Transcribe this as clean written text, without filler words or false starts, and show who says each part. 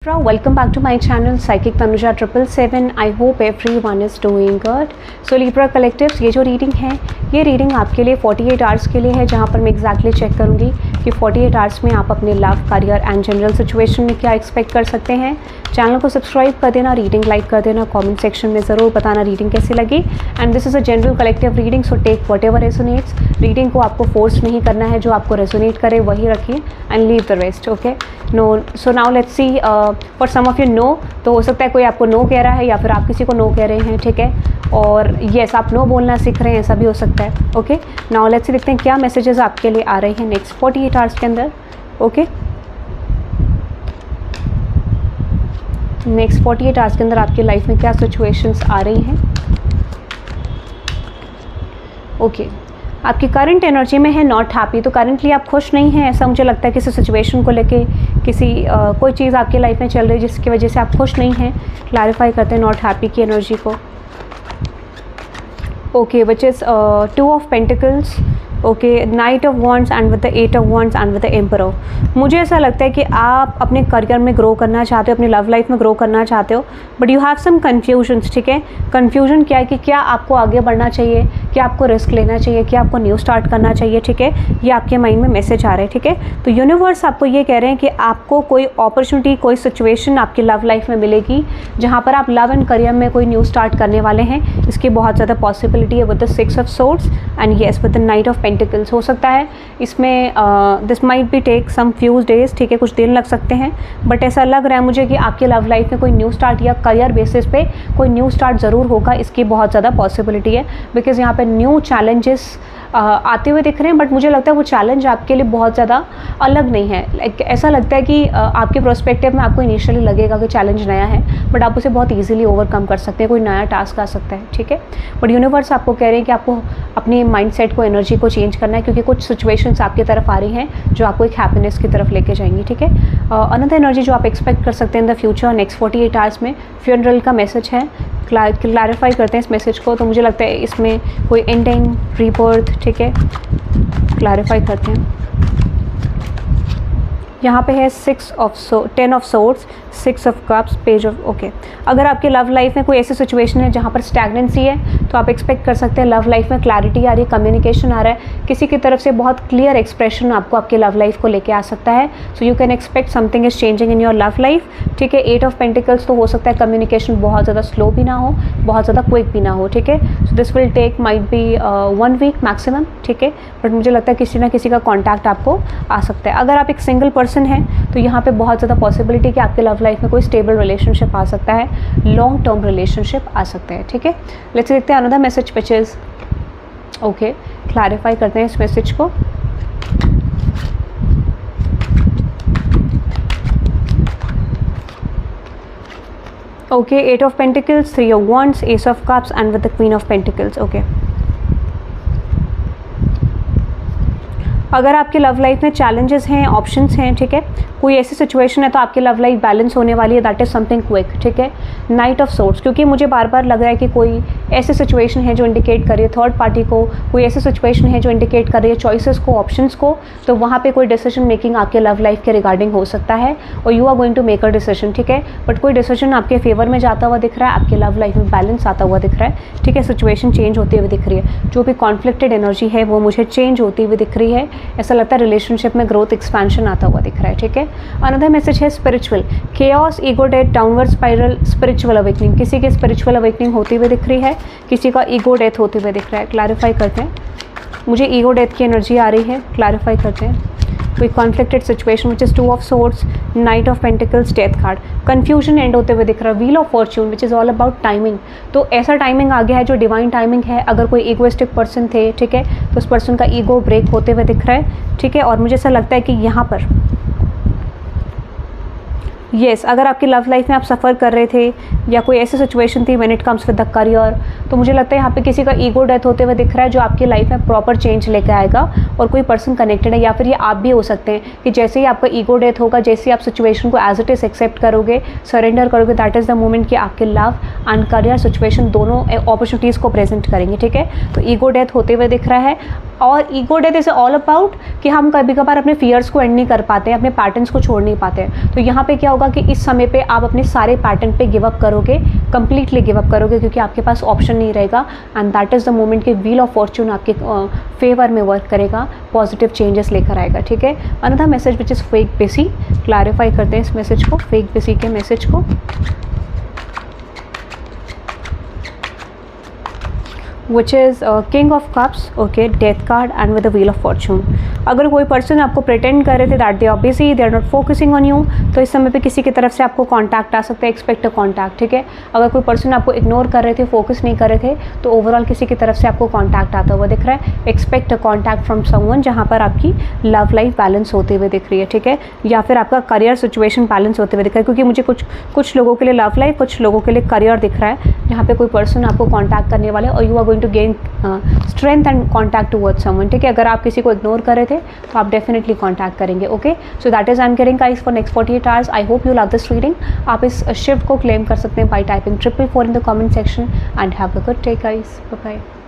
Speaker 1: Welcome back to my channel Psychic Tanuja 777. I hope everyone is doing good. So Libra Collectives, ये जो reading है ये reading आपके लिए 48 आवर्स के लिए है, जहाँ पर मैं एग्जैक्टली चेक करूँगी कि 48 आवर्स में आप अपने love, career and general situation में क्या एक्सपेक्ट कर सकते हैं। चैनल को सब्सक्राइब कर देना, रीडिंग लाइक कर देना, कमेंट सेक्शन में ज़रूर बताना रीडिंग कैसी लगी। And this is a general collective reading, so take whatever resonates. Reading को आपको फोर्स नहीं करना है, जो आपको रेजोनेट करे वही रखिए and leave the rest. Okay, no, so now let's see for some of you no, तो हो सकता है कोई आपको नो कह रहा है या फिर आप किसी को नो कह रहे हैं, ठीक है। और येस, आप नो बोलना सीख रहे हैं, ऐसा भी हो सकता है। ओके, नाउ लेट्स सी, देखते हैं क्या मैसेजेस आपके लिए आ रहे हैं नेक्स्ट 48 आवर्स के अंदर। ओके, नेक्स्ट 48 आवर्स के अंदर आपकी लाइफ में क्या सिचुएशंस आ रही हैं। ओके, आपकी करंट एनर्जी में है नॉट हैप्पी, तो करंटली आप खुश नहीं हैं, ऐसा मुझे लगता है। किसी सिचुएशन को लेके कोई चीज़ आपकी लाइफ में चल रही है जिसकी वजह से आप खुश नहीं हैं। क्लैरिफाई करते हैं नॉट हैप्पी की एनर्जी को। Okay, which is 2 of pentacles. Okay, night of wands and with the 8 of wands and with the emperor. मुझे ऐसा लगता है कि आप अपने करियर में ग्रो करना चाहते हो, अपनी लव लाइफ में ग्रो करना चाहते हो, but you have some confusions, ठीक है। कन्फ्यूजन क्या है कि क्या आपको आगे बढ़ना चाहिए, क्या आपको रिस्क लेना चाहिए, क्या आपको न्यू स्टार्ट करना चाहिए, ठीक है। ये आपके माइंड में मैसेज आ रहे हैं, ठीक है। तो यूनिवर्स आपको ये कह रहे हैं कि आपको कोई अपॉर्चुनिटी, कोई सिचुएशन आपकी लव लाइफ में मिलेगी जहाँ पर आप लव एंड करियर में कोई न्यू स्टार्ट करने वाले हैं। इसकी बहुत ज़्यादा पॉसिबिलिटी है with the 6 of swords and yes with the knight of pentacles. हो सकता है इसमें this might be take some few days, ठीक है, कुछ दिन लग सकते हैं, बट ऐसा लग रहा है मुझे कि आपके लव लाइफ में कोई न्यू स्टार्ट या करियर बेसिस पे कोई न्यू स्टार्ट ज़रूर होगा। इसकी बहुत ज़्यादा पॉसिबिलिटी है, बिकॉज यहाँ पे न्यू चैलेंजेस आते हुए दिख रहे हैं, बट मुझे लगता है वो चैलेंज आपके लिए बहुत ज़्यादा अलग नहीं है। लाइक ऐसा लगता है कि आपके प्रोस्पेक्टिव में आपको इनिशियली लगेगा कि चैलेंज नया है, बट आप उसे बहुत इजीली ओवरकम कर सकते हैं, कोई नया टास्क आ सकता है, ठीक है। बट यूनिवर्स आपको कह रहे हैं कि आपको अपने माइंडसेट को, एनर्जी को चेंज करना है, क्योंकि कुछ सिचुएशंस आपकी तरफ आ रही हैं जो आपको एक हैप्पीनेस की तरफ लेके जाएंगी, ठीक है। अनदर एनर्जी जो आप एक्सपेक्ट कर सकते हैं in the future next 48 hours में, फ्यूनरल का मैसेज है। क्लैरिफाई करते हैं इस मैसेज को, तो मुझे लगता है इसमें कोई एंडिंग, रीबर्थ, ठीक है। क्लैरिफाई करते हैं। यहाँ पे है 10 of swords, 6 of cups, page of. Okay, अगर आपकी लव लाइफ में कोई ऐसी सिचुएशन है जहाँ पर स्टैग्नेंसी है, तो आप एक्सपेक्ट कर सकते हैं लव लाइफ में क्लैरिटी आ रही है, कम्युनिकेशन आ रहा है, किसी की तरफ से बहुत क्लियर एक्सप्रेशन आपको आपकी लव लाइफ को लेके आ सकता है। So you can expect something is changing in your love life, ठीक है। 8 ऑफ पेंटिकल्स, तो हो सकता है कम्युनिकेशन बहुत ज़्यादा स्लो भी ना हो, बहुत ज़्यादा क्विक भी ना हो, ठीक है। So this will take might be 1 week maximum, ठीक है, बट मुझे लगता है किसी ना किसी का कॉन्टैक्ट आपको आ सकता है। अगर आप एक सिंगल पर्सन हैं तो यहाँ पे बहुत ज़्यादा पॉसिबिलिटी कि आपके लव लाइफ में कोई स्टेबल रिलेशनशिप आ सकता है, लॉन्ग टर्म रिलेशनशिप आ सकता है, ठीक है। लेट्स देखते हैं another message which is. Okay, clarify करते हैं इस मैसेज को। Okay, 8 of pentacles, 3 of wands, S of cups and with the queen of pentacles. Okay, अगर आपकी लव लाइफ में चैलेंजेस हैं, ऑप्शंस हैं, ठीक है, कोई ऐसी सिचुएशन है, तो आपकी लव लाइफ बैलेंस होने वाली है। दैट इज़ समथिंग क्विक, ठीक है। नाइट ऑफ सोर्ड्स, क्योंकि मुझे बार बार लग रहा है कि कोई ऐसी सिचुएशन है जो इंडिकेट कर रही है थर्ड पार्टी को, कोई ऐसी सिचुएशन है जो इंडिकेट कर रही है चॉइसेस को, ऑप्शंस को, तो वहाँ पे कोई डिसीजन मेकिंग आपके लव लाइफ के रिगार्डिंग हो सकता है और you are going to make a decision, ठीक है। बट कोई डिसीजन आपके फेवर में जाता हुआ दिख रहा है, आपके लव लाइफ में बैलेंस आता हुआ दिख रहा है, ठीक है। सिचुएशन चेंज होती हुई दिख रही है, जो भी कॉन्फ्लिक्टेड एनर्जी है वो मुझे चेंज होती हुई दिख रही है। ऐसा लगता है रिलेशनशिप में ग्रोथ, एक्सपेंशन आता हुआ दिख रहा है, ठीक है। अनदर मैसेज है spiritual, chaos, ego death, downward spiral, spiritual awakening. किसी की स्पिरिचुअल अवेकनिंग होती हुई दिख रही है, किसी का ईगो डेथ होते हुए दिख रहा है। क्लैरिफाई करते हैं, मुझे ईगो डेथ की एनर्जी आ रही है। क्लैरिफाई करते हैं कोई conflicted situation which is 2 of swords, night of pentacles, death card. Confusion and होते हुए दिख रहा है। Wheel of Fortune which is all about timing, तो ऐसा टाइमिंग आ गया है जो डिवाइन टाइमिंग है। अगर कोई ईगोइस्टिक पर्सन थे, ठीक है, तो उस पर्सन का ईगो ब्रेक होते हुए दिख रहा है, ठीक है। और मुझे ऐसा लगता है कि यहाँ पर येस, अगर आपकी लव लाइफ में आप सफ़र कर रहे थे, या कोई ऐसी सिचुएशन थी when it comes with the career. तो मुझे लगता है यहाँ पे किसी का ईगो डेथ होते हुए दिख रहा है जो आपकी लाइफ में प्रॉपर चेंज लेकर आएगा, और कोई पर्सन कनेक्टेड है, या फिर ये आप भी हो सकते हैं कि जैसे ही आपका ईगो डेथ होगा, जैसे ही आप सिचुएशन को एज इट इज़ एक्सेप्ट करोगे, सरेंडर करोगे, दैट इज़ द मोमेंट कि आपके लव एंड करियर सिचुएशन दोनों अपॉर्चुनिटीज़ को प्रेजेंट करेंगे। ठीक है, तो ईगो डेथ होते हुए दिख रहा है। और ego death is all about कि हम कभी कभार अपने फियर्स को एंड नहीं कर पाते हैं, अपने पैटर्न्स को छोड़ नहीं पाते हैं। तो यहाँ पे क्या होगा कि इस समय पे आप अपने सारे पैटर्न पे गिव अप करोगे, कंप्लीटली गिव अप करोगे, क्योंकि आपके पास ऑप्शन नहीं रहेगा। And that is the moment कि व्हील ऑफ फॉर्च्यून आपके फेवर में वर्क करेगा, पॉजिटिव चेंजेस लेकर आएगा। ठीक है, another message which is fake busy, clarify करते हैं इस मैसेज को, फेक बिजी के मैसेज को। which is King of Cups, okay, Death card and with the Wheel of Fortune। अगर कोई पर्सन आपको प्रिटेंड कर रहे थे that they are busy, they are not focusing on you, तो इस समय पे किसी की तरफ से आपको कॉन्टैक्ट आ सकता है, एक्सपेक्ट अ कॉन्टैक्ट। ठीक है, अगर कोई पर्सन आपको इग्नोर कर रहे थे, फोकस नहीं कर रहे थे, तो ओवरऑल किसी की तरफ से आपको कॉन्टैक्ट आता हुआ दिख रहा है। Expect a contact from someone, जहाँ पर आपकी लव लाइफ बैलेंस होते हुए दिख रही है। ठीक है, या फिर आपका करियर सिचुएशन बैलेंस होते हुए दिख रहा है, क्योंकि मुझे कुछ लोगों के लिए लव लाइफ, कुछ लोगों के लिए करियर दिख रहा है, जहाँ पे कोई पर्सन आपको कॉन्टैक्ट करने वाले और you are going to gain strength and contact towards someone. ठीक है, अगर आप किसी को इग्नोर कर रहे थे तो आप डेफिनेटली कॉन्टैक्ट करेंगे। Okay, so that is I am caring guys for next 48 hours. I hope you love this reading. आप इस शिफ्ट को क्लेम कर सकते हैं by typing 444 in the comment section and have a good day guys. Bye bye.